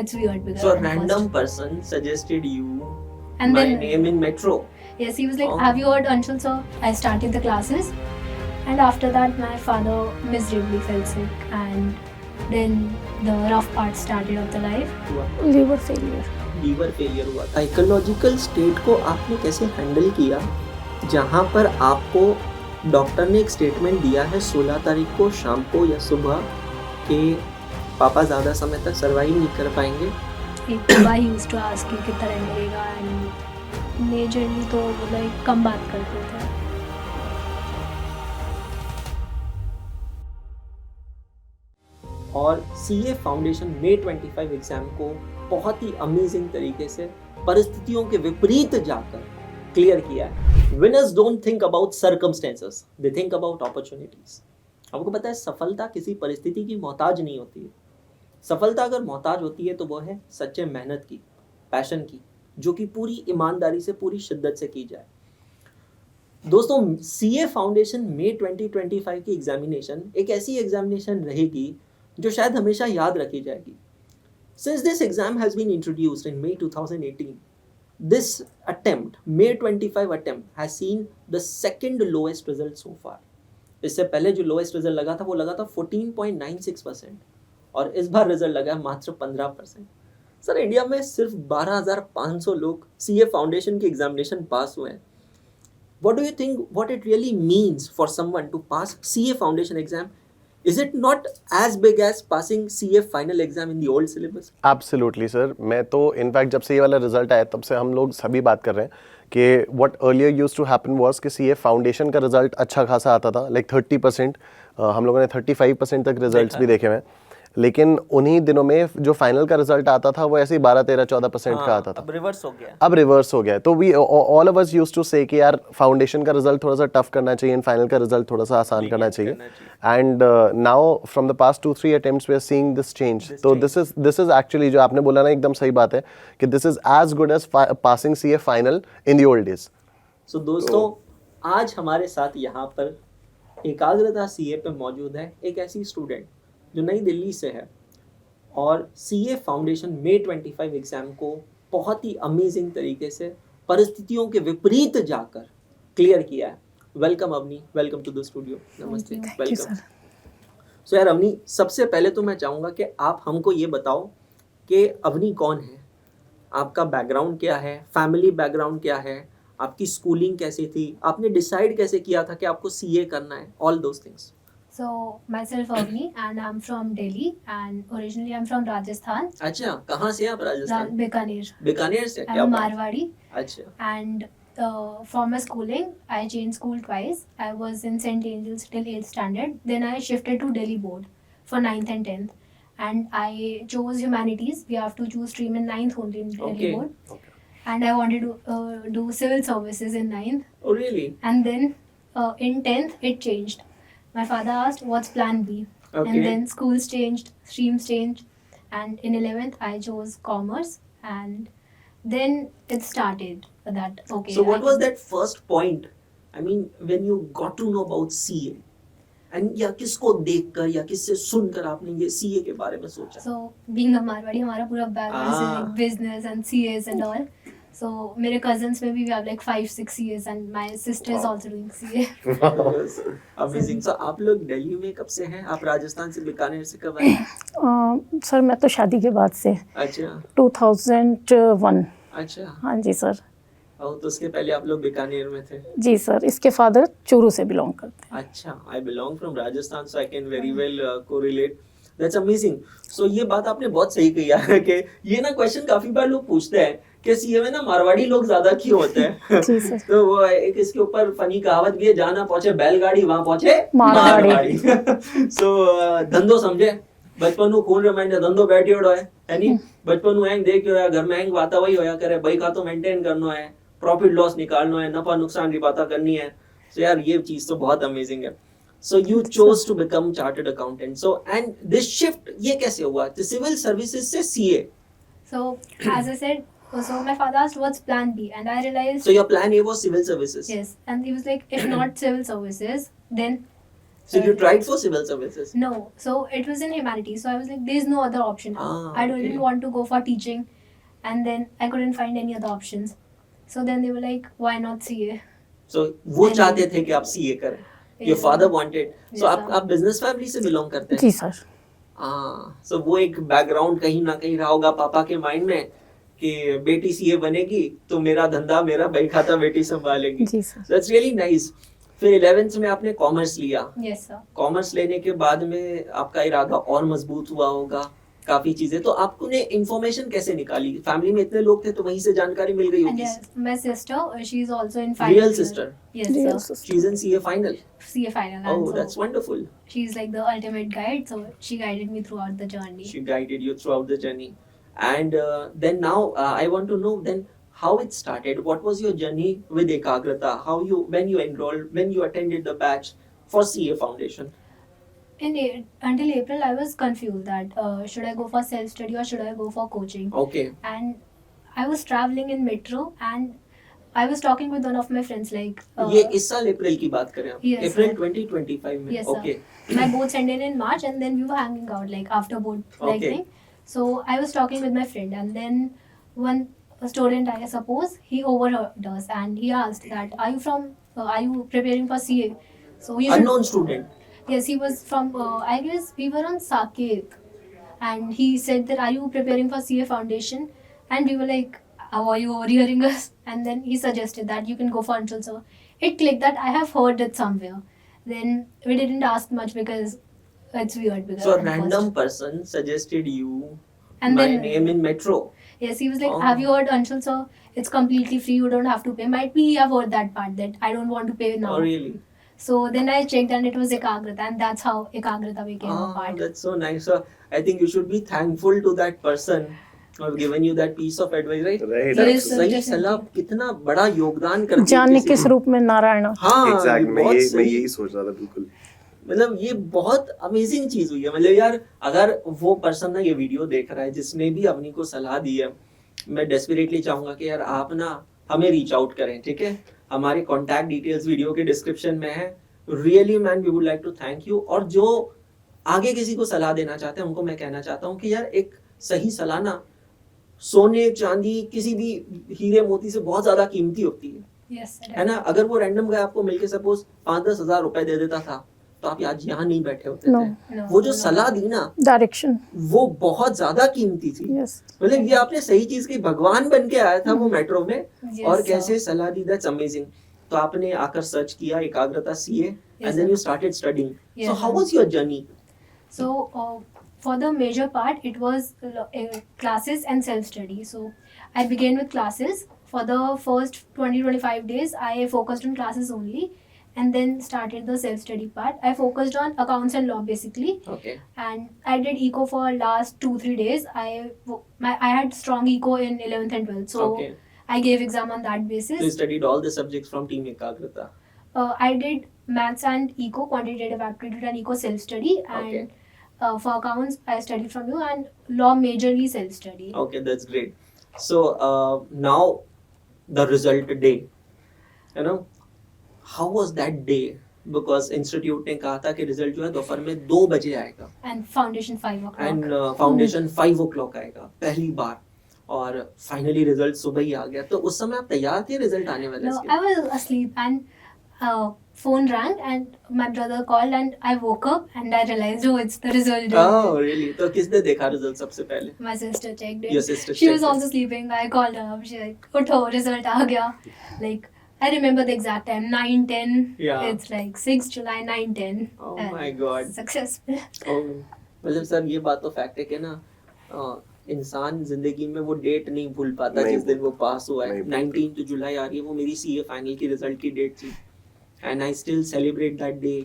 it's weird because So a I'm random first. person suggested you And my then name in Metro. yes, he was like, Oh. "Have you heard Anshul sir?" I started the classes, and after that, my father miserably fell sick, and then the rough part started of the life. Liver failure. Liver failure हुआ। Psychological state को आपने कैसे handle किया जहाँ पर आपको doctor ने एक स्टेटमेंट दिया है 16 तारीख को शाम को या सुबह कि पापा ज़्यादा समय तक सर्वाइव नहीं कर पाएंगे? एक बार ही यूज्ड टू आस्क कि कितना टाइम लगेगा, एंड मेजरली तो वो लाइक कम बात करते थे। और सीए फाउंडेशन मे 25 एग्जाम को बहुत ही अमेजिंग तरीके से परिस्थितियों के विपरीत जाकर क्लियर किया है। Winners don't think about circumstances, they think about opportunities. आपको पता है सफलता किसी परिस्थिति की मोहताज नहीं होती है। सफलता अगर मोहताज होती है तो वो है सच्चे मेहनत की, पैशन की, जो कि पूरी ईमानदारी से पूरी शिद्दत से की जाए। दोस्तों, सीए फाउंडेशन मे 2025 की एग्जामिनेशन एक ऐसी एग्जामिनेशन रहेगी जो शायद हमेशा याद रखी जाएगी। Since this exam has been introduced in May 2018, this attempt, May 25 attempt, has seen the second lowest result so far. इससे पहले जो lowest result लगा था वो लगा था 14.96% और इस बार रिजल्ट लगा मात्र 15%। सर, इंडिया में सिर्फ 12,500 लोग सीए फाउंडेशन की एग्जामिनेशन पास हुए हैं। What do you think what it really means for someone to pass CA foundation exam? Is it not as big as passing CA final exam in the old syllabus? Absolutely sir. मैं तो in fact जब से ये वाला result आया तब से हम लोग सभी बात कर रहे हैं कि what earlier used to happen was कि सीए फाउंडेशन का रिजल्ट अच्छा खासा आता था, लाइक 30%। हम लोगों ने 35% तक रिजल्ट्स भी देखे हुए हैं, लेकिन उन्हीं दिनों में जो फाइनल का रिजल्ट आता था वो ऐसे ही 12-13-14% का आता था। अब रिवर्स हो गया। अब रिवर्स हो गया। तो we all of us used to say कि यार फाउंडेशन का रिजल्ट थोड़ा सा टफ करना चाहिए, फाइनल का रिजल्ट थोड़ा सा आसान करना चाहिए। And now from the past 2-3 attempts we are seeing this change. तो दिस इज एक्चुअली जो आपने बोला ना, एकदम सही बात है कि this is as good as passing CA final in the old days. So दोस्तों, आज हमारे साथ यहाँ पर एकाग्रता सीए पे मौजूद है एक ऐसी स्टूडेंट जो नई दिल्ली से है और सीए फाउंडेशन मे 25 एग्जाम को बहुत ही अमेजिंग तरीके से परिस्थितियों के विपरीत जाकर क्लियर किया है। Welcome Avni, welcome to the studio. नमस्ते, वेलकम। सो यार अवनी, सबसे पहले तो मैं चाहूँगा कि आप हमको ये बताओ कि अवनी कौन है, आपका बैकग्राउंड क्या है, फैमिली बैकग्राउंड क्या है, आपकी स्कूलिंग कैसी थी, आपने डिसाइड कैसे किया था कि आपको सीए करना है, all those things. So myself Avni, and I'm from Delhi, and originally I'm from Rajasthan. अच्छा, कहाँ से आप? राजस्थान, Bikaner. बीकानेर से? I'm क्या a बात? Marwadi, अच्छा, and for my schooling, I changed school twice. I was in St. Angel's till 8th standard. Then I shifted to Delhi board for 9th and 10th. And I chose humanities. We have to choose stream in 9th only in Delhi Okay. board. And I wanted to do civil services in 9th. oh really? And then in 10th, it changed. My father asked, what's plan B? Okay. And then schools changed, streams changed. And in 11th, I chose commerce. And then it started that, okay. So what was that first point? I mean, when you got to know about CA? And या किसको देखकर या किससे सुनकर आपने ये CA के बारे में सोचा? So being a Marwadi, हमारा पूरा background is Ah. like business and CAs and all. So मेरे cousins में भी we have like 5-6 CAs and my sister is also doing CA. Amazing. So आप लोग दिल्ली में कब से हैं? आप राजस्थान से बीकानेर से कब आए? सर मैं तो शादी के बाद से अच्छा 2001। अच्छा। हाँ जी सर। और तो उसके पहले आप लोग बीकानेर में थे? जी सर, इसके फादर चूरू से बिलोंग करते हैं। अच्छा, I belong from Rajasthan, so I can very well correlate. That's amazing. So ये बात आपने बहुत सही कही है कि ये ना क्वेश्चन काफी बार लोग पूछते हैं कि सीए में ना मारवाड़ी लोग ज्यादा क्यों होते हैं? जी सर। तो वो एक इसके ऊपर फनी कहावत भी है, जहाँ ना पहुंचे बैलगाड़ी वहां पहुंचे मारवाड़ी। सो धंधो समझे, बचपन में खून रमाइंडे धंधो बैठियोड़ो है नी? बचपन में हैंग देखियो है, घर में हैंग वाता वही होया करे, भाई का तो मेंटेन करना है, प्रॉफिट लॉस निकालना है, नफा नुकसान की बातें करनी है। सो यार ये चीज तो बहुत अमेजिंग है। So you chose to become chartered accountant. So and this shift ये कैसे हुआ? The civil services से CA. So as I said, so my father asked, what's plan B? And I realized, So your plan A was civil services. yes. And he was like, if not civil services, then So you tried for civil services? No, so it was in humanities. So I was like, there's no other option. I okay. didn't want to go for teaching, and then I couldn't find any other options. So then they were like, why not CA? So वो And- चाहते थे कि आप CA करें. Your Yes, father sir. wanted. Yes, So आप sir. business family से belong करते हैं? जी सर। हाँ, so वो एक बैकग्राउंड कहीं ना कहीं रहा होगा पापा के माइंड में कि बेटी सीए बनेगी तो मेरा धंधा मेरा बैंक खाता बेटी संभालेगी. जी सर। That's really nice. फिर 11th में आपने कॉमर्स लिया. Yes, sir. कॉमर्स लेने के बाद में आपका इरादा और मजबूत हुआ होगा काफी चीजें. तो आपने इंफॉर्मेशन कैसे निकाली? फैमिली में इतने लोग थे तो वहीं से जानकारी मिल गई And होगी. yes, my sister, she's also in final. Real year. sister? Yes, Real sir. sister। She's in CA final. CA final. Oh, and so that's wonderful. she's like the ultimate guide. So she guided me throughout the journey. She guided you throughout the journey. And then now I want to know then how it started. What was your journey with Ekagrata? When you enrolled, when you attended the batch for CA Foundation? Until April, I was confused that should I go for self study or should I go for coaching? Okay. And I was traveling in metro and I was talking with one of my friends like. ये इस साल अप्रैल की बात करें आप? Yes, अप्रैल sir. 2025 में. Yes, sir. Okay. My boats ended in March and then we were hanging out like after boat like Okay. thing. So I was talking with my friend and then one student, I suppose, he overheard us and he asked that are you preparing for CA? So you should. Unknown student. Yes, he was from I guess we were on Saket and he said that are you preparing for CA Foundation? And we were like, how are you overhearing us? And then he suggested that you can go for Anshul sir. It clicked that I have heard it somewhere. Then we didn't ask much because it's weird. Because So a at first- random person suggested you And my then- name in Metro. Yes, he was like, Oh. have you heard Anshul sir? It's completely free. You don't have to pay. Might be he have heard that part that I don't want to pay now. Oh really? So then I checked and it was Ekagrata and that's how Ekagrata became a Ah, part. that's so nice. So I think you should be thankful to that person who have given you that piece of advice, right? Right. Sir, Yes, sir, सही definitely. सलाह कितना बड़ा योगदान करती है जानने किसी किस की। रूप में नारायण। हाँ एग्जैक्ट मैं बहुत ये सही। यही सोच रहा था बिल्कुल। मतलब ये बहुत अमेजिंग चीज हुई है. मतलब यार अगर वो पर्सन ना ये वीडियो देख रहा है जिसने भी अपनी को सलाह दी है, मैं डेस्परेटली चाहूंगा कि यार आप ना हमें रीच आउट करें. ठीक है, हमारे कॉन्टैक्ट डिटेल्स वीडियो के डिस्क्रिप्शन में है. Really man we would like to thank you. और जो आगे किसी को सलाह देना चाहते हैं उनको मैं कहना चाहता हूँ कि यार एक सही सलाह ना सोने चांदी किसी भी हीरे मोती से बहुत ज्यादा कीमती होती है. Yes, sir. है ना. अगर वो रैंडम गाय आपको मिलके सपोज 5-10 हजार रुपए दे देता था तो आप आज यहाँ नहीं बैठे होते No. थे. No, वो जो no. सलाह दी ना डायरेक्शन। वो बहुत ज्यादा कीमती थी. यस। मतलब ये आपने सही चीज की भगवान बन के आया था वो मेट्रो में. Yes, और sir. कैसे सलाह दी, दैट्स अमेजिंग. तो आपने आकर सर्च किया Ekagrata CA and then sir. You started studying. Yes, so how sir. Was your journey? So for the major part, it was classes and self-study. So I began with classes. For the first 20-25 days, I focused on classes only and then started the self-study part. I focused on accounts and law basically. Okay. And I did eco for last 2-3 days. I had strong eco in 11th and 12th. So Okay. I gave exam on that basis. So you studied all the subjects from Team Ekagrata. I did maths and eco, quantitative aptitude and eco self-study. And Okay. for accounts, I studied from you, and law majorly self-study. Okay, that's great. So now the result day, you know, how was that day? Because institute ने कहा था कि result जो है दोपहर में 2 बजे आएगा And foundation 5 o'clock. And foundation 5 o'clock आएगा पहली बार. और फाइनली रिजल्ट सुबह ही आ गया. तो उस समय आप तैयार थे रिजल्ट आने वाले No, इसके? I was asleep and phone rang and my brother called and I woke up and I realized, oh, it's the result day. Oh, really? तो किसने देखा रिजल्ट सबसे पहले? My sister checked it. Your sister She was checked it. also sleeping. I called her up. She's like, "Utho, result aa gaya." Like, I remember the exact time, 9:10. Yeah. It's like 6 July, 9:10. Oh And my God. Successful. Oh, मतलब sir ये बात तो fact है कि ना इंसान जिंदगी में वो डेट नहीं भूल पाता नहीं जिस दिन वो पास हुआ है. नहीं भूल 19 जुलाई आ रही है, वो मेरी सीए फाइनल की रिजल्ट की डेट थी. And I still celebrate that day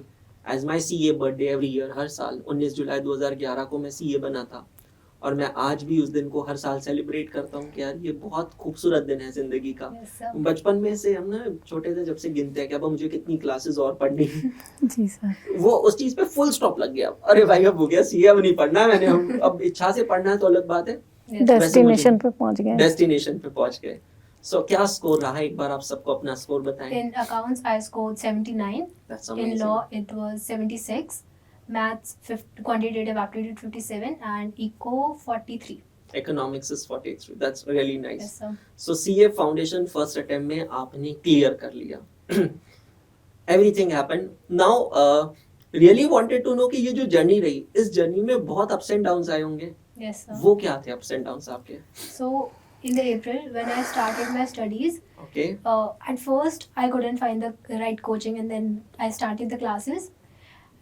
as my CA birthday every year. हर साल 19 जुलाई 2011 को मैं सीए बना था और मैं आज भी उस दिन को हर साल सेलिब्रेट करता हूँ कि यार ये बहुत खूबसूरत दिन है जिंदगी का. Yes, sir. बचपन में से हम ना छोटे थे जब से गिनते हैं कि अब मुझे कितनी क्लासेस और पढ़नी है. जी सर। वो उस चीज पे फुल स्टॉप लग गया. अरे भाई अब हो गया सीए, अब नहीं पढ़ना है मैंने. अब इच्छा से पढ़ना है तो अलग बात है. Yes. डेस्टिनेशन पे पहुंच गए। डेस्टिनेशन पे पहुंच गए. सो क्या स्कोर रहा, एक बार आप सबको अपना स्कोर बताएं. In accounts, I scored 79. That's In amazing. law, it was 76. Maths, quantitative aptitude 57, and eco 43. Economics is 43. That's really nice. Yes, sir. So CA foundation first attempt में आपने क्लियर कर लिया. Everything happened. Now really wanted to know कि ये जो journey रही, इस journey में बहुत अप्स एंड डाउन्स आए होंगे. Yes, sir. वो क्या थे अप्स एंड डाउन्स आपके? So in the April, when I started my studies, okay. at first I couldn't find the right coaching, and then I started the classes,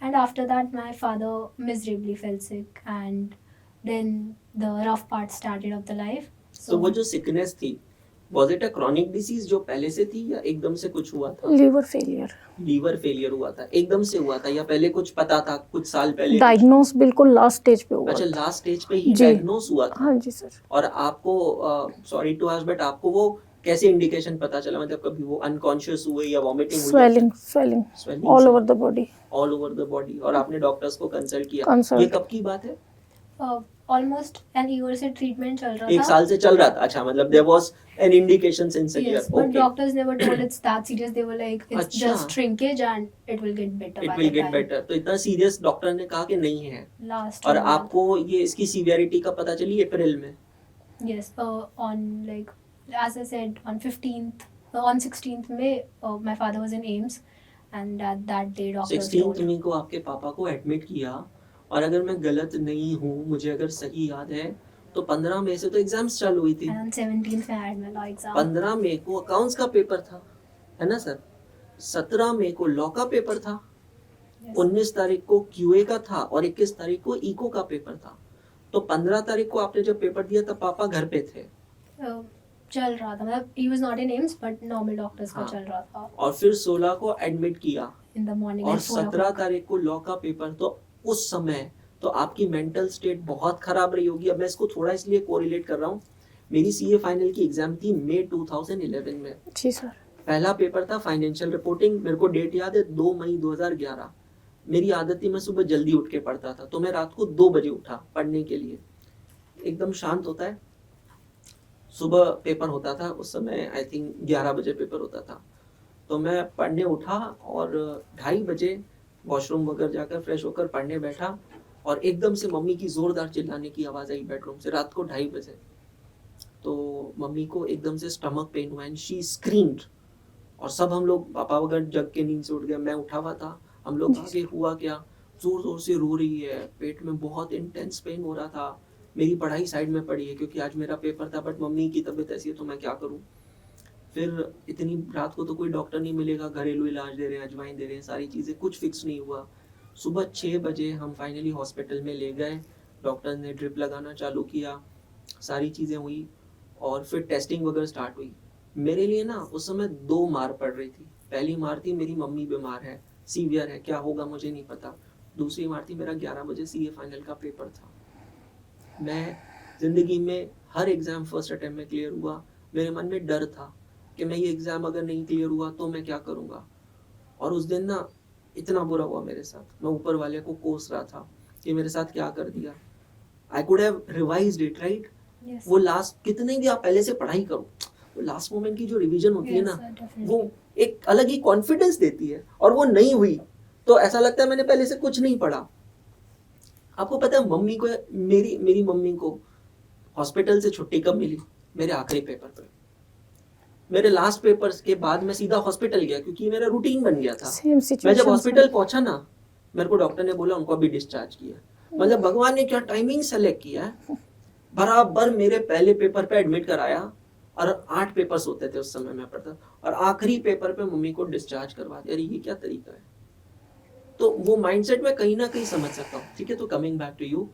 and after that my father miserably fell sick, and then the rough part started of the life. तो वो जो sickness थी, was it a chronic disease जो पहले से थी या एकदम से कुछ हुआ था? लीवर फेलियर, लीवर फेलियर हुआ था, एकदम से हुआ था या पहले कुछ पता था, कुछ साल पहले? डायग्नोस बिल्कुल लास्ट स्टेज पे हुआ अच्छा, था। लास्ट स्टेज पे ही जी। डायग्नोस हुआ था. हाँ जी सर। और आपको सॉरी टू आस्क बट आपको वो कैसे इंडिकेशन पता चला? मतलब कभी वो अनकॉन्शियस हुए या वॉमिटिंग हुई? Swelling all over the body. All over the body. और आपने डॉक्टर्स को कंसल्ट किया? Consult. ये कब की बात है? Almost an year से ट्रीटमेंट चल रहा एक था. साल से चल रहा था. अच्छा, मतलब there was an indication sincere. Yes, but doctors never told it's that serious. They were like, it's अच्छा. just shrinkage and it will get better. It by will the get time. Better. तो इतना serious doctor ने कहा कि नहीं है. Last और month. आपको ये इसकी सीवियरिटी का पता चली अप्रैल में? Yes, on like as I said on 15th, on 16th May, my father was in AIMS, and at that day doctors 16 told. मई को आपके पापा को एडमिट किया. और अगर मैं गलत नहीं हूँ, मुझे अगर सही याद है, तो 15 मई से तो एग्जाम्स चालू हुई थी. And on 17th I had my law exam. 15 मई को अकाउंट्स का पेपर था, है ना सर? 17 मई को लॉ का पेपर था. Yes. 19 तारीख को क्यूए का था और 21 तारीख को इको का पेपर था. तो 15 तारीख को आपने जब पेपर दिया तब पापा घर पे थे. चल रहा था, मतलब he was not in AIMS but normal doctors का हाँ. चल रहा था और फिर 16 को एडमिट किया in the morning और at 4 17 o'clock. तारीख को लॉ का पेपर. तो उस समय तो आपकी मेंटल स्टेट बहुत खराब रही होगी. अब मैं इसको थोड़ा इसलिए कोरिलेट कर रहा हूँ. मेरी सीए फाइनल की एग्जाम थी मई 2011 में. जी सर। पहला पेपर था फाइनेंशियल रिपोर्टिंग. मेरे को डेट याद है 2 मई 2011. मेरी आदत थी मैं सुबह जल्दी उठ के पढ़ता था, तो मैं रात को 2 बजे उठा पढ़ने के लिए. एकदम शांत होता है. सुबह पेपर होता था उस समय, आई थिंक 11 बजे पेपर होता था. तो मैं पढ़ने उठा और 2:30 बजे वॉशरूम वगैरह जाकर फ्रेश होकर पढ़ने बैठा और एकदम से मम्मी की जोरदार चिल्लाने की आवाज़ आई बेडरूम से रात को 2:30 बजे. तो मम्मी को एकदम से स्टमक पेन हुआ एंड शी स्क्रीम्ड. और सब हम लोग, पापा वगैरह जग के नींद से उठ गए. मैं उठा हुआ था. हम लोग कहा कि हुआ क्या? जोर जोर से रो रही है, पेट में बहुत इंटेंस पेन हो रहा था. मेरी पढ़ाई साइड में पड़ी है क्योंकि आज मेरा पेपर था, बट मम्मी की तबीयत ऐसी है तो मैं क्या करूं. फिर इतनी रात को तो कोई डॉक्टर नहीं मिलेगा, घरेलू इलाज दे रहे हैं, अजवाइन दे रहे हैं, सारी चीज़ें, कुछ फिक्स नहीं हुआ. सुबह 6 बजे हम फाइनली हॉस्पिटल में ले गए. डॉक्टर ने ड्रिप लगाना चालू किया, सारी चीज़ें हुई और फिर टेस्टिंग वगैरह स्टार्ट हुई. मेरे लिए ना उस समय 2 मार पड़ रही थी. पहली मार थी मेरी मम्मी बीमार है, सीवियर है, क्या होगा मुझे नहीं पता. दूसरी मार थी मेरा 11 बजे सीए फाइनल का पेपर था. मैं ज़िंदगी में हर एग्ज़ाम फर्स्ट अटेम्प्ट में क्लियर हुआ. मेरे मन में डर था कि मैं ये एग्ज़ाम अगर नहीं क्लियर हुआ तो मैं क्या करूँगा. और उस दिन ना इतना बुरा हुआ मेरे साथ. मैं ऊपर वाले को कोस रहा था कि मेरे साथ क्या कर दिया. I could have revised it, right. Yes. वो लास्ट, कितने भी आप पहले से पढ़ाई करो, वो लास्ट मोमेंट की जो रिवीजन होती है Yes, ना, sir, definitely. वो एक अलग ही कॉन्फिडेंस देती है. और वो नहीं हुई तो ऐसा लगता है मैंने पहले से कुछ नहीं पढ़ा. आपको पता है मम्मी को, मेरी मम्मी को हॉस्पिटल से छुट्टी कब मिली? मेरे आखिरी पेपर पे. मेरे लास्ट पेपर्स के बाद मैं सीधा हॉस्पिटल गया क्योंकि मेरा रूटीन बन गया था. सेम मैं सिचुएशन। जब हॉस्पिटल पहुंचा ना, मेरे को डॉक्टर ने बोला उनको अभी डिस्चार्ज किया. मतलब भगवान ने क्या टाइमिंग सेलेक्ट किया है. बराबर मेरे पहले पेपर पे एडमिट कराया और 8 पेपर्स होते थे उस समय मैं पढ़ता, और आखिरी पेपर पे मम्मी को डिस्चार्ज करवा दिया. अरे ये क्या तरीका है. तो वो माइंडसेट में कहीं ना कहीं समझ सकता हूँ. ठीक है, तो coming back to you,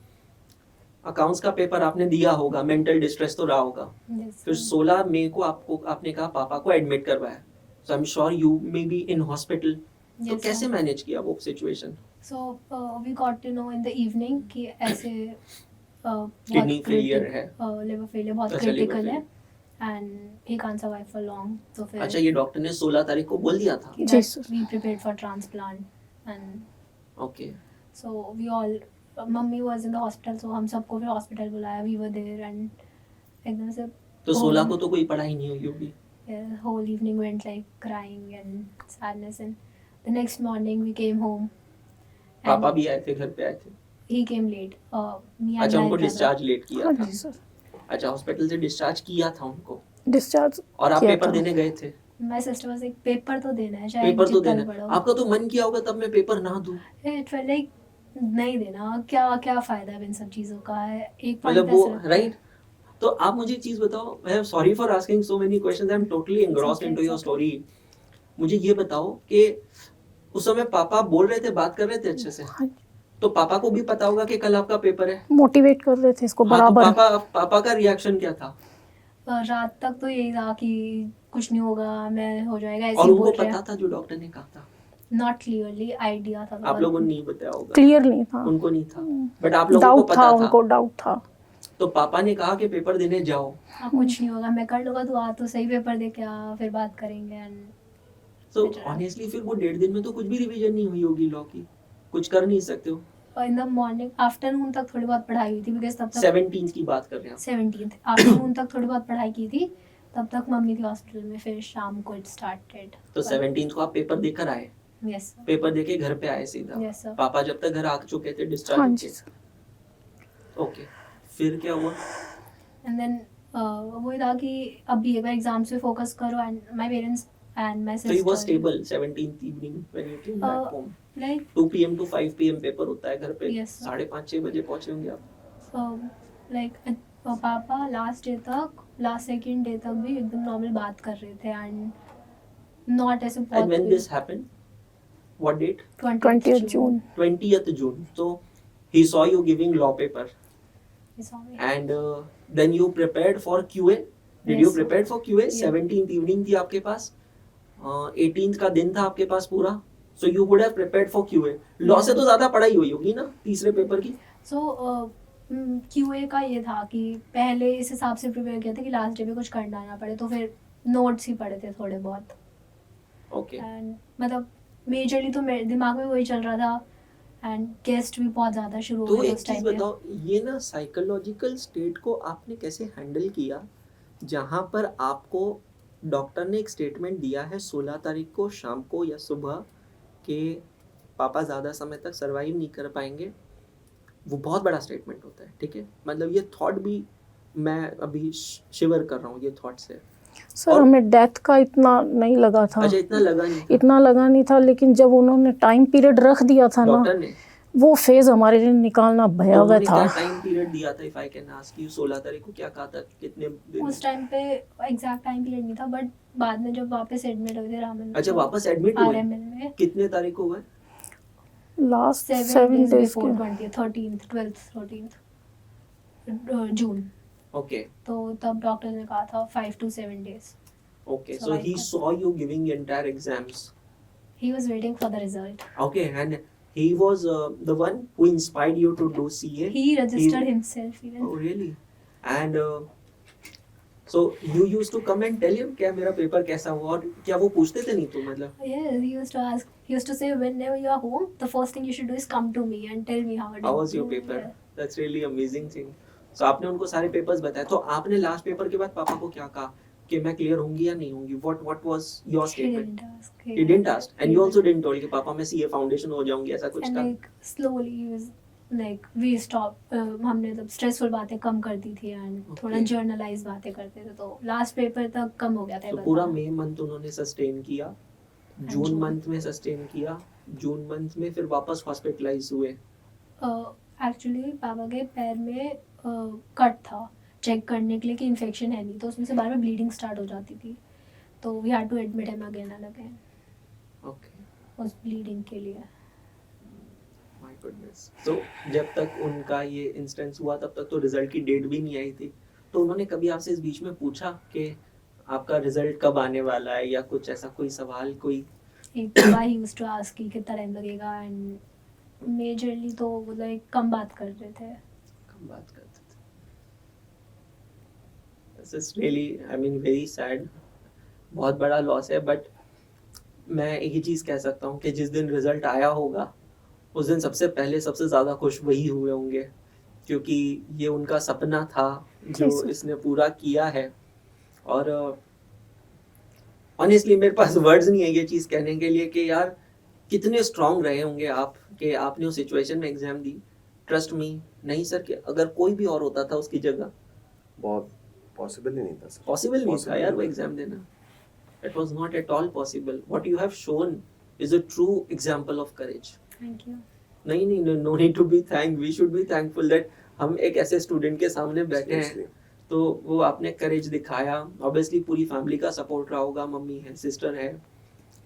accounts का पेपर आपने दिया होगा, मेंटल डिस्ट्रेस तो रहा होगा. Yes, फिर sir. 16 मई को आपने कहा पापा को एडमिट करवाया. So I am sure you may be in hospital. तो Yes, कैसे sir. मैनेज किया वो situation? So we got to know in the evening कि ऐसे Kidney failure है. liver failure बहुत अच्छा, liver critical है failure. and he can't survive for long. तो फिर अच्छा, ये डॉक्टर ने 16 तारीख को बोल दिया था. कि जी, that sir. we prepared for transplant and okay. so we all, mummy was in the hospital, so हम सबको फिर hospital बुलाया. We were there and एकदम से तो 16 को तो कोई पढ़ाई नहीं हुई होगी। Yeah, whole evening went like crying and sadness, and the next morning we came home. and पापा भी आए थे, घर पे आए थे? He came late. Me and अच्छा, my उनको brother. डिस्चार्ज लेट किया हाँ था। जी सर, अच्छा, हॉस्पिटल से डिस्चार्ज किया था उनको, डिस्चार्ज और आप किया पेपर था। देने गए थे? My sister was like, paper तो देना है, चाहे पेपर तो जितना देना भी है। पढ़ो. आपका तो मन किया होगा तब मैं पेपर ना दूं। It felt like नहीं देना, क्या क्या फायदा है इन सब चीजों का है, एक point मतलब पे वो, ऐसा लगता है. राइट। तो आप मुझे एक चीज बताओ, I am sorry for asking so many questions, I am totally engrossed okay, into it's your okay. Story. मुझे ये बताओ कि उस समय पापा बोल रहे थे, बात कर रहे थे अच्छे से? हाँ, तो पापा को भी पता होगा कि कल आपका पेपर है? मोटिवेट कर रहे थे इसको हाँ, तो बराबर। पापा का रिएक्शन क्या था? रात तक तो यही था कि कुछ नहीं होगा, मैं हो जाएगा, ऐसे और ही उनको बोल रहे पता हैं. था जो डॉक्टर ने कहा था? नॉट क्लियरली आइडिया था. आप लोगों ने नहीं बताया होगा? क्लियर नहीं था, उनको नहीं था, बट आप लोगों को डाउट था, पता उनको डाउट था। तो पापा ने कहा कि पेपर देने जाओ। हाँ, कुछ नहीं होगा, मैं कर लूंगा, तू आ तो सही, पेपर दे के आ, फिर बात करेंगे. एंड तो ऑनेस्टली फिर वो 1.5 दिन में तो कुछ भी रिवीजन नहीं हुई होगी लॉ की, कुछ कर नहीं सकते हो। इन द मॉर्निंग आफ्टरनून तक थोड़ी बहुत पढ़ाई हुई थी, बिकॉज तब तक 17 की बात कर रहे हैं आप? 17th आफ्टरनून तक थोड़ी बहुत पढ़ाई की थी, तब तक मम्मी थी हॉस्पिटल में, फिर शाम को इट स्टार्टेड. तो 17 को आप पेपर देकर आए? यस पेपर देके घर पे आए सीधा? Yes sir. पापा जब तक घर आ चुके थे हाँ डिस्चार्ज जी के? सर। ओके, फिर क्या हुआ? एंड देन वही था कि अभी एक बार एग्जाम्स पे फोकस करो, and my parents and my So you were sister stable 17th evening when you came back home? Like 2 PM to 5 PM paper होता है घर पे? Yes, sir. 5:30-6 बजे पहुंचे होंगे आप? लाइक पापा लास्ट डे तक, लास्ट सेकंड डे तक भी एकदम नॉर्मल बात कर रहे थे, एंड नॉट ऐसे And बहुत when this happened, what date? 20th June। 20th June. So he saw you giving law paper, He saw me. and then you prepared for QA. Did you Yes, sir. prepare for QA? Yeah. 17th evening थी आपके पास, 18th का दिन था आपके पास पूरा, so you would have prepared for QA. Law से तो ज्यादा पढ़ाई हुई होगी ना तीसरे पेपर की? सो QA का ये था कि पहले इस हिसाब से प्रिपेयर किया था कि लास्ट डे पे कुछ करना ना पड़े, तो फिर नोट्स ही पढ़े थे थोड़े बहुत. ओके, एंड मतलब मेजरली तो मेरे दिमाग में वही चल रहा था, एंड गेस्ट भी बहुत ज़्यादा शुरू हो तो गए एक उस चीज टाइम पे. बताओ, ये ना साइकोलॉजिकल स्टेट को आपने कैसे हैंडल किया, जहां पर आपको डॉक्टर ने एक स्टेटमेंट दिया है 16 तारीख को शाम को या सुबह कि पापा ज़्यादा समय तक सरवाइव नहीं कर पाएंगे। वो बहुत बड़ा स्टेटमेंट होता है, ठीक है? मतलब ये थॉट भी मैं अभी शिवर कर रहा हूँ ये थॉट से। सर और- हमें डेथ का इतना नहीं लगा था, अच्छा, इतना लगा नहीं था इतना लगा नहीं था, लेकिन जब उन्होंने टाइम पीरियड रख दिया था ना, डॉक्टर ने? वो फेज हमारे लिए निकालना तो भयावह उन्होंने था। क्या टाइम पीरियड दिया था, if I can ask you? 16 तारीख को क्या कहा था, कितने दिन? उस टाइम पे एग्जैक्ट टाइम पीरियड नहीं था, बट बाद में जब वापस एडमिट हुए थे रामन अच्छा, वापस एडमिट हुए? RML में कितने तारीख को हुए? लास्ट 7 7 days डेज before के 20th 13th 12th 13th जून. ओके तो तब डॉक्टर ने कहा था 5 to 7 days. okay, So so I he got- saw you giving entire exams. He was waiting for the result. Okay, and he was the one who inspired you to do CA? He registered himself even. Oh, really? And so you used to come and tell him क्या मेरा paper कैसा हुआ, और क्या वो पूछते थे नहीं तो मतलब? Yes, he used to ask. He used to say, whenever you are home, the first thing you should do is come to me and tell me how it How is. was your paper? Yeah. That's really amazing thing. So आपने उनको सारे papers बताए, तो आपने last paper के बाद पापा को क्या कहा कि मैं क्लियर होंगी या नहीं होंगी? What was your He statement? didn't ask. He didn't ask, and you also didn't told कि पापा मैं CA फाउंडेशन हो जाऊंगी, ऐसा कुछ And था? like slowly he was like we stopped. हमने तब स्ट्रेसफुल बातें कम कर दी थी एंड Okay. थोड़ा जर्नलाइज बातें करते थे, तो लास्ट पेपर तक कम हो गया था. तो पूरा मई मंथ उन्होंने सस्टेन किया, जून जून। मंथ में सस्टेन किया, जून मंथ में फिर वापस हॉस्पिटलाइज हुए। एक्चुअली पापा के पैर में कट था, चेक करने के लिए कि इन्फेक्शन है नहीं, तो उसमें से बार बार ब्लीडिंग स्टार्ट हो जाती थी, तो we had to admit him again and again okay, उस ब्लीडिंग के लिए. My goodness. तो जब तक उनका ये इंस्टेंस हुआ तब तक तो रिजल्ट की डेट भी नहीं आई थी, तो उन्होंने कभी आपसे इस बीच में पूछा कि आपका रिजल्ट कब आने वाला है, या कुछ ऐसा कोई सवाल, कोई? एक बार ही यूज्ड टू आस्क कि कितना टाइम लगेगा, एंड मेजरली तो वो लाइक कम बात कर रहे थे. कम बात करते थे? This is really, I mean, very sad. बहुत बड़ा लॉस है, बट मैं एक ही चीज कह सकता हूँ कि जिस दिन रिजल्ट आया होगा उस दिन सबसे पहले सबसे ज्यादा खुश वही हुए होंगे, क्योंकि ये उनका सपना था जो जी सर। इसने पूरा किया है। और ऑनेस्टली मेरे पास वर्ड्स नहीं है ये चीज़ कहने के लिए कि यार कितने स्ट्रांग रहे होंगे आप कि आपने उस सिचुएशन में एग्जाम दी। ट्रस्ट मी, नहीं सर, कि अगर कोई भी और होता था उसकी जगह, बहुत पॉसिबल ही नहीं था सर। पॉसिबल नहीं था यार वो एग्जाम देना। It was not at all possible. What you have shown is a true example of courage. Thank you. नहीं, no need to be thank, we should be thankful that हम एक ऐसे student के सामने बैठे हैं। तो वो आपने करेज दिखाया। ऑब्वियसली पूरी फैमिली का सपोर्ट रहा होगा, मम्मी है, सिस्टर है,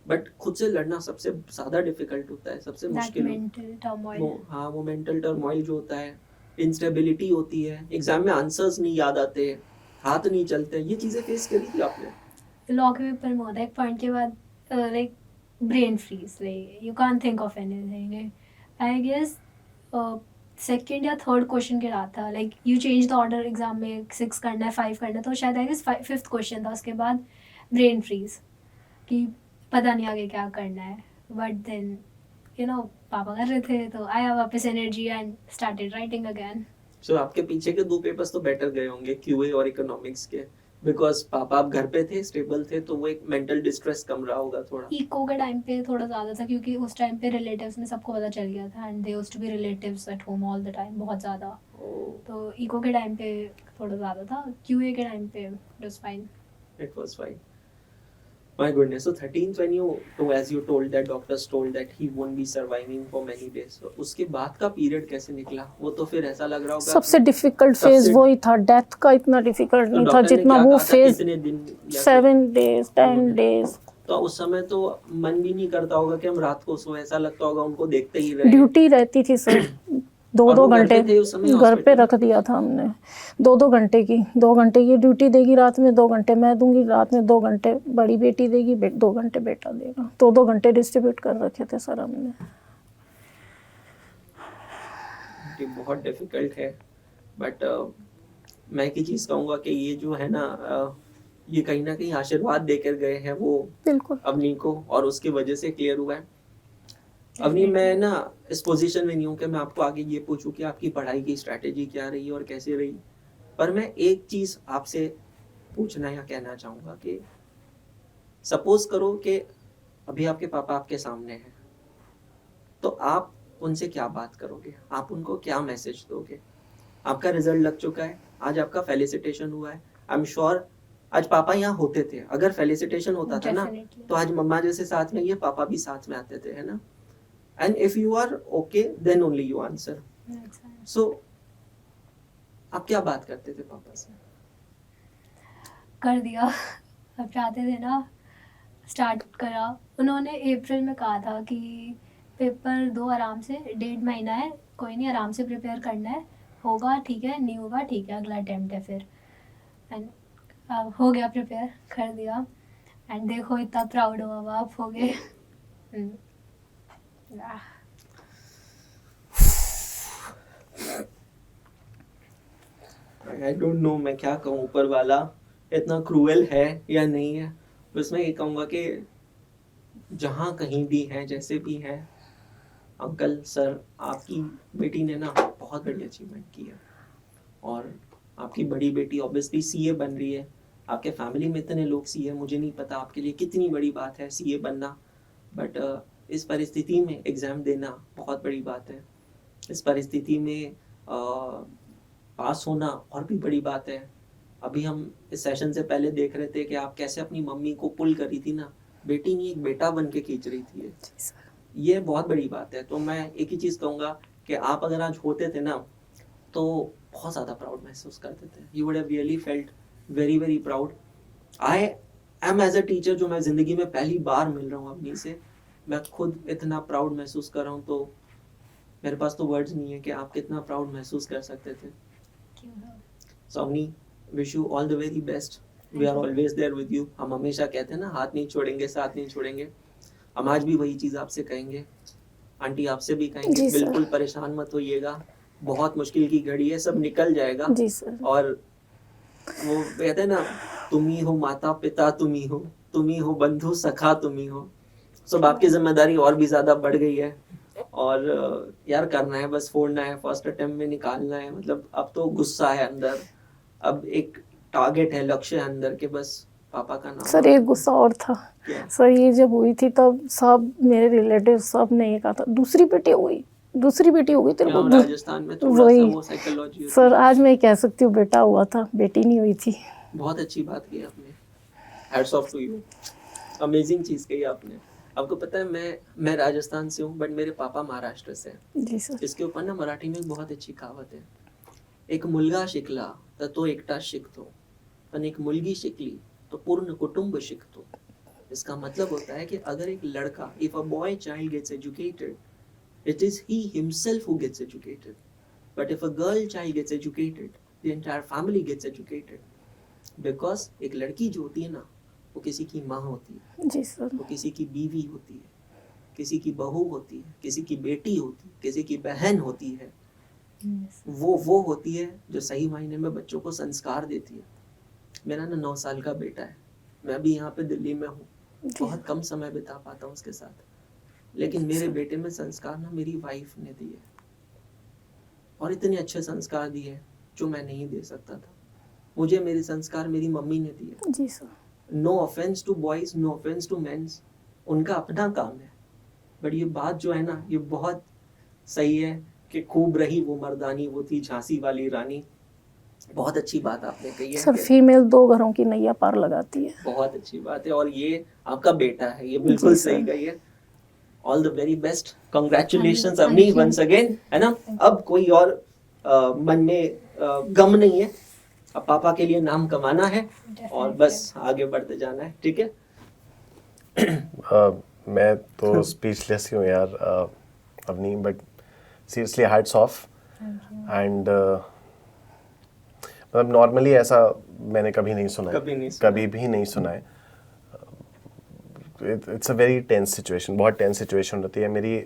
बट खुद से लड़ना सबसे ज़्यादा डिफिकल्ट होता है, सबसे मुश्किल। Mental turmoil. वो मेंटल टर्मोइल जो होता है, इंस्टेबिलिटी होती है, एग्जाम में आंसर्स नहीं याद आते, हाथ नहीं चलते, ये चीज़ें फेस करी थी आपने? लॉ के पेपर में होता है एक पॉइंट के बाद like brain freeze, like you can't think of anything. I guess second या थर्ड क्वेश्चन के रहा था, like you change the order, exam में 6 करना है 5 करना है, तो शायद आई गेस 5th क्वेश्चन था, उसके बाद ब्रेन फ्रीज कि पता नहीं आगे क्या करना है। बट देन पापा कर रहे थे तो आया वापस energy and started writing again. So आपके पीछे के 2 पेपर्स तो बेटर गए होंगे, क्यूए और इकोनॉमिक्स के, बिकॉज पापा आप घर पे थे, स्टेबल थे, तो वो एक मेंटल डिस्ट्रेस कम रहा होगा थोड़ा। इको के टाइम पे थोड़ा ज़्यादा था क्योंकि उस टाइम पे रिलेटिव्स में सबको पता चल गया था and they used to be relatives at home all the time, बहुत ज़्यादा। तो इको के टाइम पे थोड़ा ज़्यादा था, क्यूए के टाइम पे it was fine. It was fine. My goodness. So 13th when as you told that doctors told that he won't be surviving for many days. So उसके बाद का पीरियड कैसे निकला? वो तो फिर ऐसा लग रहा होगा। सबसे डिफिकल्ट फेज वही था, डेथ का इतना डिफिकल्ट नहीं था जितना वो फेज। 7 days 10 days। तो उस समय तो मन भी नहीं करता होगा कि हम रात को सोए, ऐसा लगता होगा उनको देखते ही रहे। ड्यूटी रहती थी सर, 2-2 घंटे घर पे रख दिया था हमने, 2-2 घंटे की, 2 घंटे की ड्यूटी देगी, रात में 2 घंटे मैं दूंगी, रात में 2 घंटे बड़ी बेटी देगी, 2 घंटे बेटा देगा, 2-2 घंटे डिस्ट्रीब्यूट कर रखे थे सर हमने। ये बहुत डिफिकल्ट है, बट मैं एक ही चीज़ कहूँगा कि ये जो है ना, ये कहीं ना कहीं आशीर्वाद देकर गए हैं वो बिल्कुल अवनी को, और उसकी वजह से क्लियर हुआ है। अवनी, मैं ना इस पोजीशन में नहीं हूँ कि मैं आपको आगे ये पूछूं कि आपकी पढ़ाई की स्ट्रैटेजी क्या रही और कैसे रही, पर मैं एक चीज़ आपसे पूछना या कहना चाहूँगा कि सपोज करो कि अभी आपके पापा आपके सामने हैं, तो आप उनसे क्या बात करोगे? आप उनको क्या मैसेज दोगे? आपका रिजल्ट लग चुका है, आज आपका फेलिसिटेशन हुआ है, आई एम श्योर आज पापा यहाँ होते थे, अगर फेलिसिटेशन होता था ना तो आज मम्मा जैसे साथ में ये पापा भी साथ में आते थे, है ना? And if you are okay, then only you answer. So, आप क्या बात करते थे पापा से? कर दिया, अब चाहते थे ना, स्टार्ट करा। उन्होंने अप्रैल में कहा था कि पेपर दो आराम से, 1.5 महीना है, कोई नहीं, आराम से प्रिपेयर करना है, होगा ठीक है, नहीं होगा ठीक है, अगला अटेम्प्ट है फिर। एंड हो गया, प्रिपेयर कर दिया, एंड देखो इतना प्राउड हुआ आप हो गए। I don't know मैं क्या कहूँ, ऊपर वाला इतना क्रूएल है या नहीं है। बस मैं ये कहूँगा कि जहाँ कहीं भी है, जैसे भी है, अंकल सर, आपकी बेटी ने ना बहुत बड़ी अचीवमेंट की है, और आपकी बड़ी बेटी ऑब्वियसली सीए बन रही है। आपके फैमिली में इतने लोग सीए, मुझे नहीं पता आपके लिए कितनी बड़ी बात है सीए बनना, बट इस परिस्थिति में एग्ज़ाम देना बहुत बड़ी बात है। इस परिस्थिति में पास होना और भी बड़ी बात है। अभी हम इस सेशन से पहले देख रहे थे कि आप कैसे अपनी मम्मी को पुल करी थी ना, बेटी नहीं एक बेटा बन के खींच रही थी। ये बहुत बड़ी बात है। तो मैं एक ही चीज़ कहूँगा कि आप अगर आज होते थे ना तो बहुत ज़्यादा प्राउड महसूस करते थे। You would have really felt very very proud. I am as a teacher, जो मैं ज़िंदगी में पहली बार मिल रहा हूँ अपनी से, मैं खुद इतना प्राउड महसूस कर रहा हूँ, तो मेरे पास तो वर्ड्स नहीं है कि आप कितना प्राउड महसूस कर सकते थे। So Avni, wish you all the very best. We are always there with you. हम हमेशा कहते हैं ना, हाथ नहीं छोड़ेंगे, साथ नहीं छोड़ेंगे। हम आज भी वही चीज़ आपसे कहेंगे, आंटी आपसे भी कहेंगे, बिल्कुल परेशान मत होइएगा, बहुत मुश्किल की घड़ी है, सब निकल जाएगा। जी सर। और वो कहते हैं ना, तुम ही हो माता पिता, तुम ही हो बंधु सखा, तुम ही हो। सब आपकी जिम्मेदारी और भी ज़्यादा बढ़ गई है, और यार करना है, बस फोड़ना है, फर्स्ट अटेम्प्ट में निकालना है। मतलब अब तो गुस्सा है अंदर, अब एक टारगेट है, लक्ष्य है अंदर के बस पापा का नाम? सर एक गुस्सा और था क्या? सर, ये जब हुई थी तब सब मेरे रिलेटिव सब ने ये कहा था दूसरी बेटी हो गई तेरे को। यहाँ राजस्थान में थोड़ा सा वही वो साइकोलॉजी होती सर, है। आज मैं कह सकती हूँ बेटा हुआ था, बेटी नहीं हुई थी। बहुत अच्छी बात की आपने, hats off to you, amazing चीज कही आपने। आपको पता है मैं राजस्थान से हूँ बट मेरे पापा महाराष्ट्र से हैं। जी सर। इसके ऊपर ना मराठी में एक बहुत अच्छी कहावत है, एक मुलगा शिकला तर तो एकटा शिकतो, पण एक मुलगी शिकली तो पूर्ण कुटुंब शिकतो। इसका मतलब होता है कि अगर एक लड़का, if a boy child gets educated, it is he himself who gets educated. But if a girl child gets educated, the entire family gets educated. Because एक लड़की जो होती है ना, वो किसी की माँ होती है, जी सर। वो किसी की बीवी होती है, किसी की बहू होती है, किसी की बेटी होती है, किसी की बहन होती है। वो होती है जो सही मायने में बच्चों को संस्कार देती है। मेरा ना 9 साल का बेटा है, मैं अभी यहाँ पे दिल्ली में हूँ, बहुत कम समय बिता पाता हूँ उसके साथ, लेकिन मेरे बेटे में संस्कार ना मेरी वाइफ ने दिए, और इतने अच्छे संस्कार दिए जो मैं नहीं दे सकता था। मुझे मेरे संस्कार मेरी मम्मी ने दिए। जी sir. No offence to boys, no offence to mens, उनका अपना काम है, बट ये बात जो है ना, ये बहुत सही है कि खूब रही वो मर्दानी, वो थी झांसी वाली रानी। बहुत अच्छी बात आपने कही है सर कि फीमेल 2 घरों की नैया पार लगाती है। बहुत अच्छी बात है, और ये आपका बेटा है, ये बिल्कुल जी, सही सर। कही है। All the very best, congratulations Thank Avni you. Once again, है ना। अब कोई और मन में गम नहीं है, अब पापा के लिए नाम कमाना है और बस आगे बढ़ते जाना है, ठीक है। मैं तो स्पीचलेस ही हूँ यार Avni, but seriously hats off. And मतलब नॉर्मली ऐसा मैंने कभी नहीं सुना है, कभी भी नहीं सुना है। It's a very tense situation, बहुत टेंस सिचुएशन होती है मेरी।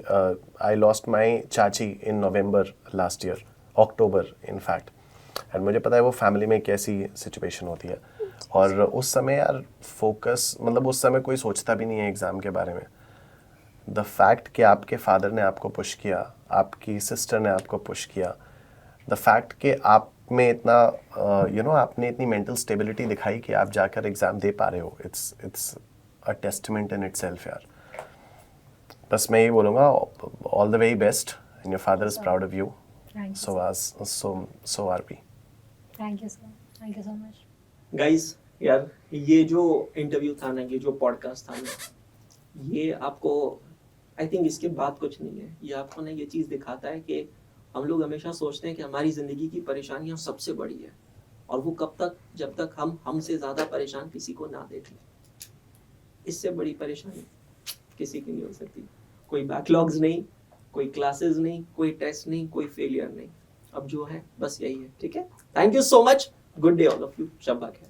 आई लॉस्ट माई चाची in November last year, October in fact, and मुझे पता है वो फैमिली में कैसी सिचुएशन होती है। और उस समय यार फोकस, मतलब उस समय कोई सोचता भी नहीं है एग्ज़ाम के बारे में। द फैक्ट कि आपके फादर ने आपको पुश किया, आपकी सिस्टर ने आपको पुश किया, द फैक्ट कि आप में इतना आपने इतनी मेंटल स्टेबिलिटी दिखाई कि आप जाकर एग्ज़ाम दे पा रहे हो, it's a testament in itself यार। बस मैं ये बोलूँगा, all the very best, and your father is proud of you, so are we. Thank you sir, thank you so much guys यार, ये जो इंटरव्यू था ना, ये जो पॉडकास्ट था ना, ये आपको, आई थिंक इसके बाद कुछ नहीं है, ये आपको ना ये चीज़ दिखाता है कि हम लोग हमेशा सोचते हैं कि हमारी ज़िंदगी की परेशानियां सबसे बड़ी है, और वो कब तक, जब तक हम हमसे ज़्यादा परेशान किसी को ना देख लें। इससे बड़ी परेशानी किसी की नहीं हो सकती। कोई बैकलॉग्स नहीं, कोई क्लासेस नहीं, कोई टेस्ट नहीं, कोई फेलियर नहीं। अब जो है बस यही है, ठीक है। Thank you so much, good day all of you, शब्बा खैर।